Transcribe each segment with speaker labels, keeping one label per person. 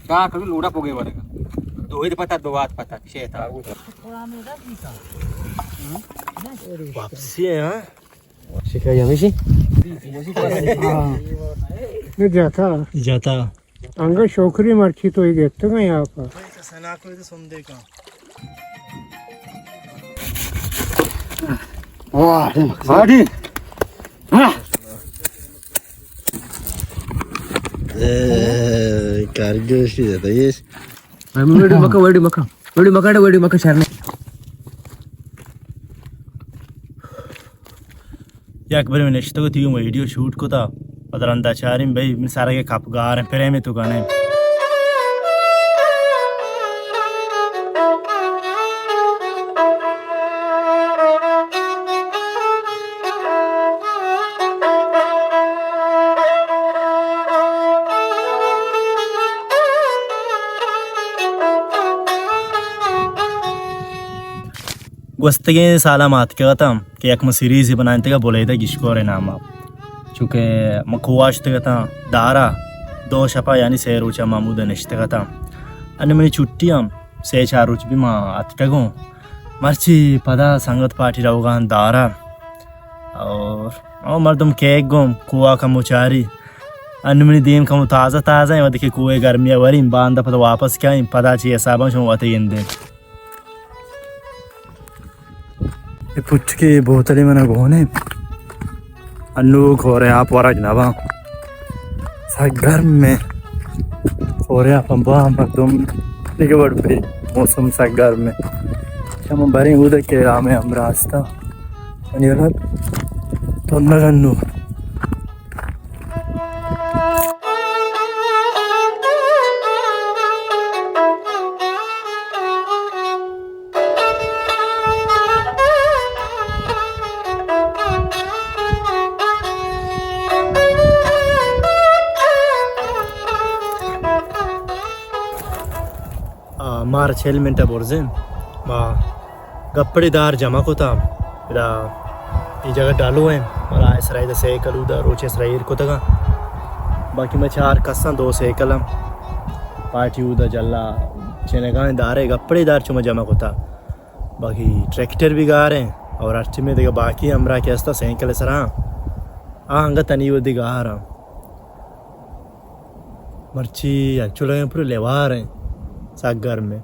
Speaker 1: का करू लोडा पोगे वरगा दोहित पता दोवात पता शेता
Speaker 2: वापसी है हां शिकाया मिशी
Speaker 3: ये जाता अंग शोकरी मर्ची तो ही देखते हैं यहाँ पर
Speaker 2: सना को तो सुन देखा
Speaker 1: वाह वाडी
Speaker 2: कारगोशी है ये
Speaker 1: वडी मका शरणे
Speaker 2: या अकबर में नेक्स्ट को थी वो वीडियो शूट को था पदरंदा चारिम भाई मैं सारा के खपगार हैं फिर में तो गाने वस्तगे साला मात के था कि एक सीरीज बनाने तक बोले था गिशकोर नाम आप चूँकि मखवाश तक था दारा दो शपा यानी से रोचा मामूद नश्तगा था अन्य मनी छुट्टियाँ से चार रोच भी माँ अतटगों मर्ची पदा संगत पार्टी रहोगा दारा और मर्दम केक गों कुआ का मुचारी अन्य मनी दीम का ताज़ा ताज़ा है वह कुएं गर्मियाँ वरी बांधा पता वापस क्या पता चाहिए साबन शो वाते यंदे पुच्छ की बोतली मैंने गोने अन्नू खो रहे आप वारा जनाबा घर में खो रहे आप अंबा मर्दम निके बड़ पे मौसम घर में हम बरे उधर के रामे हम रास्ता अनिवार्य तो नगन्नू मार 6 मिनट बोर्जेन माँ गप्पड़ीदार जमा को था इधर ये जगह डालो है और आए सराय द सेकल उधर रोचे सरायर को तका बाकी मैं 4 कस्सा 2 सेकलम पार्टी उधर जल्ला चने गाने दारे गप्पड़ीदार चुमा जमा को था बाकी ट्रैक्टर भी गा रहे हैं और अर्ची में देखा बाकी हमरा क्या था सेकल सरा हंगा तनी वदी गा रहा मर्ची एक्चुअली पूरे लेवा रहे हैं सागर में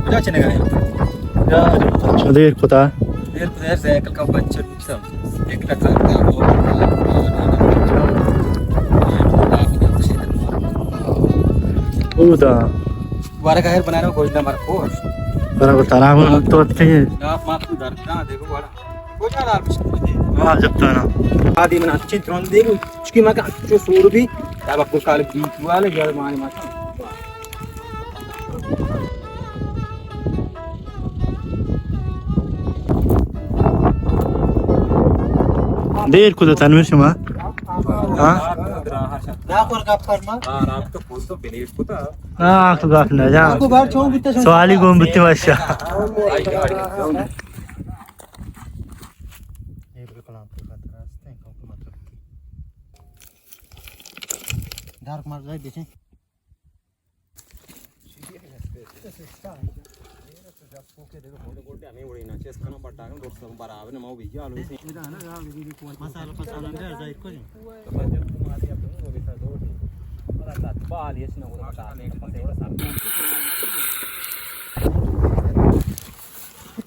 Speaker 1: क्या चने गए
Speaker 2: देर पता
Speaker 1: देर साइकिल का बच्चा सब एक टका
Speaker 2: उदा
Speaker 1: बारह का हेर बनाने में कोई ना मार कोर्स
Speaker 2: बराबर तारा में तो अच्छे हैं
Speaker 1: आप माफ कर ना देखो बड़ा कोई ना आप
Speaker 2: हां जब तो ना
Speaker 1: आदि में अच्छे त्रन देखो उसकी मां का जो सूर भी तब आपको काल बीच वाले जड़ माने माता
Speaker 2: देर को तनवीर शमा हां
Speaker 3: ना कर का फरमा
Speaker 1: रात तो फोन तो बिलीव को था
Speaker 2: हां तो गाफ ना जा
Speaker 3: को बार छो बित्ते
Speaker 2: सवाली गोम बित्ते वाशा ये बिल्कुल आपके बात रास्ते हैं को मतलब
Speaker 3: डार्क मार जाए देखें मसाला फसाला अंदर जाए को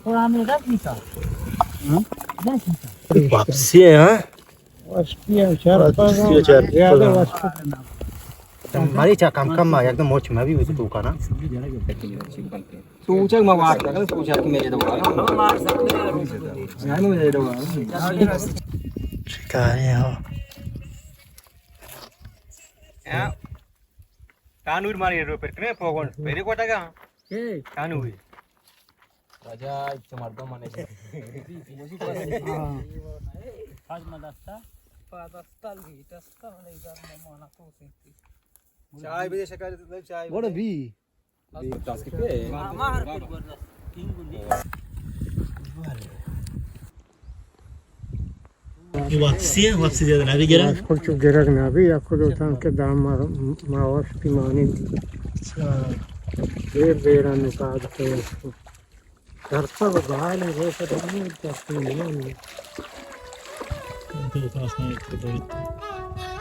Speaker 3: थोड़ा मेरा पीसा
Speaker 2: वापसी है हां
Speaker 3: वापसी है चार
Speaker 2: वापसी है चार
Speaker 3: याद है वापसी
Speaker 2: मारी चा काम कम आ एकदम मोच में भी हुई तू का ना
Speaker 1: तू चल मवार का तू चल के मेरे दवा ना मार सकते हैं मैं मेरे दवा
Speaker 2: शिकारी हो
Speaker 1: या तानूर मारी रो पर कने पोगोन मेरे कोटा का तानूर राजा इच्छा मार दो माने आज मदस्ता पादस्ता लीटस्ता वाले इधर माना तो से चाय भी शक्कर चाय
Speaker 2: बड़ा भी
Speaker 1: दस के मामा हर किंग गुंडी
Speaker 2: वापसी ज्यादा ना भी गिरा
Speaker 3: कुछ गिरक ना भी आपको तो था के दाम मावस की मानी देर देर अनुपात के घर पर बाहर है वो सब नहीं करते नहीं
Speaker 2: तो पास में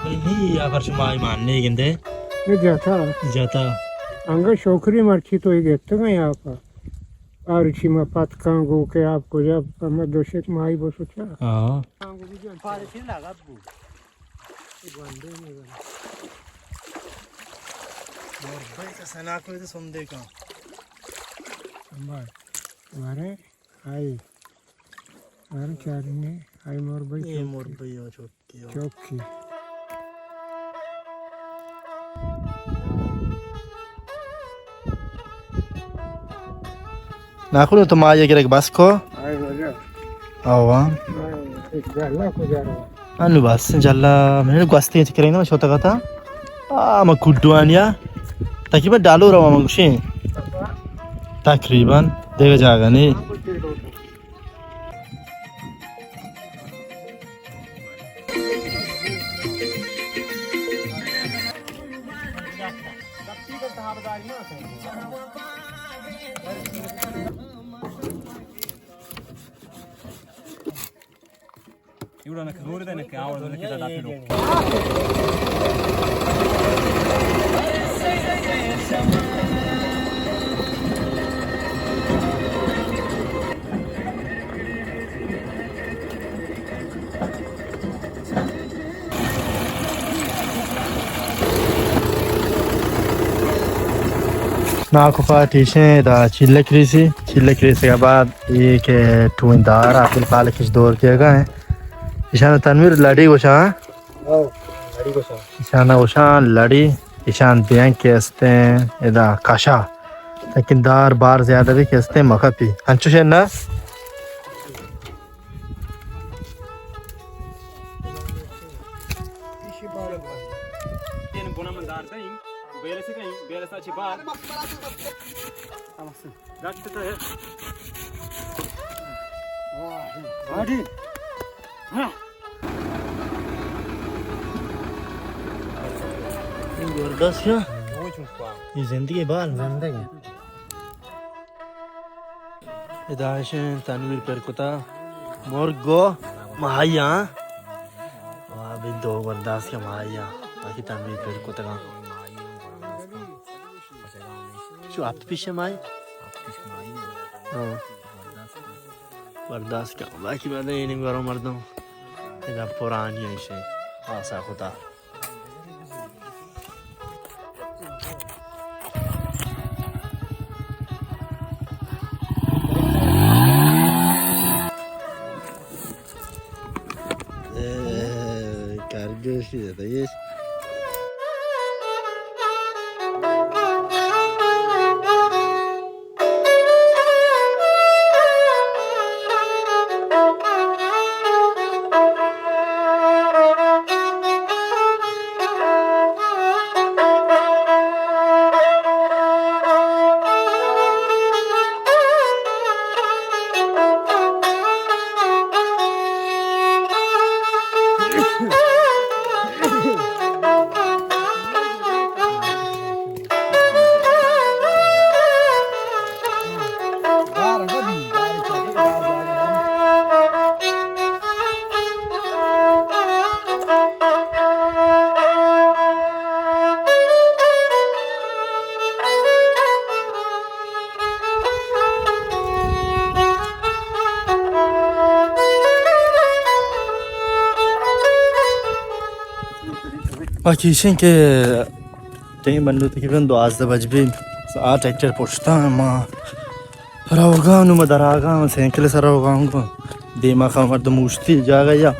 Speaker 2: नहीं आकर शुमाई मानने गिंदे
Speaker 3: ये जाता अंग शोकरी मर्ची तो ही गेट में यहाँ पर और इसी में पत कांगो के आपको जब हम दोषित माई बसो चा
Speaker 2: हाँ
Speaker 3: कांगो भी जो पारे से लगा बु बंदे में
Speaker 2: और भाई का सना को तो सुन का
Speaker 3: मारे आई मारे चारी ने आई मोर भाई
Speaker 2: ये मोर भाई हो चौकी नाखुन तो माया गिरक बस को
Speaker 3: आई वजह
Speaker 2: आवा
Speaker 3: एक जाला को जा रहा
Speaker 2: अनु बस जल्ला मैंने gwasti करेंगे ना छोटा कथा मैं कुडुआनिया ताकि मैं डालू रहा हूँ मुझे तकरीबन देखा जाएगा नहीं
Speaker 1: इवड़ा ना खगोर देने क्या आवड़ देने कितना डांटे लो
Speaker 2: नाको पार्टीशन दा चिल्ले क्रीसी के बाद ये के टूइंदार आखिर पाले किस दौर किया गया है ईशान तनवीर लड़ी गोशा
Speaker 1: लड़ी को सा
Speaker 2: ईशान ओशान लड़ी ईशान बैंक के हस्ते इदा काशा लेकिन दार बार ज्यादा भी के हस्ते मखपी अंचुशे ना
Speaker 1: तीन बुना मंदार दई बेले से कहीं बेले सा अच्छी बात गाछ तो है वाह आड़ी हां
Speaker 2: जबरदस्त है
Speaker 1: वो चुपा
Speaker 2: ये जिंदगी बाल जिंदगी इदाशन तनवीर पर कुता मोरगो महाया अभी दो बर्दाश्त के महाया बाकी तनवीर पर कुता का शो आप पीछे माई हाँ बर्दाश्त का बाकी बात ये नहीं करो मर्दों इधर पुरानी है इसे आशा खुदा kardeşi de yes. बाकी के Tem bandu taqriban 12 bajbe a tractor pushta ma rawoga nu madaraga saykle sarawoga dema khamar da mushti jaga ya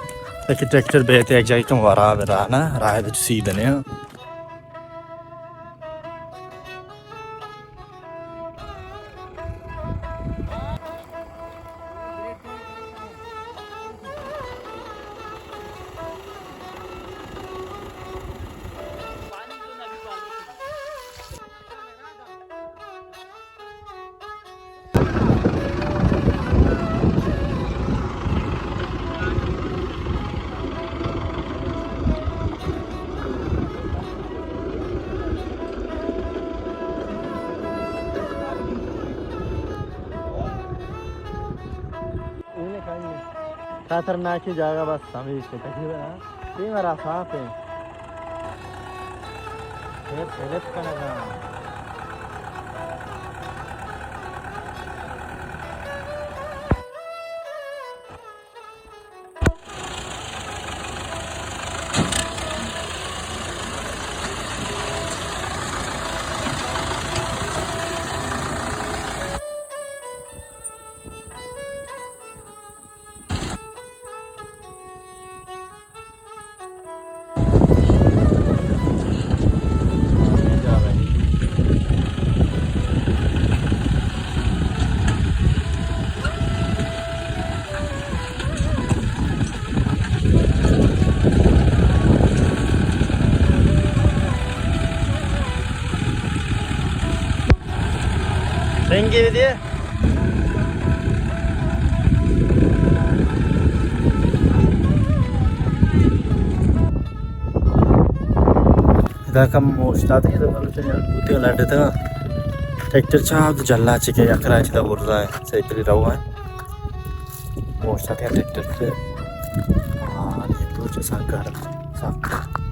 Speaker 2: tak tractor bete ek jai kam wara rana rahe de seedane खतरनाक ही जगह बस समझ के तकरीबन ये मेरा सांप है ये पहले का लगा Rengi dia. इधर कम मोस्ता था इधर वाले तो यार बुद्धि वाला डे था ट्रैक्टर चाह तो जल्ला चिके अकरा चिता बोल रहा है सही तरी रहा है मोस्ता था ट्रैक्टर से हाँ ये तो जैसा कर साफ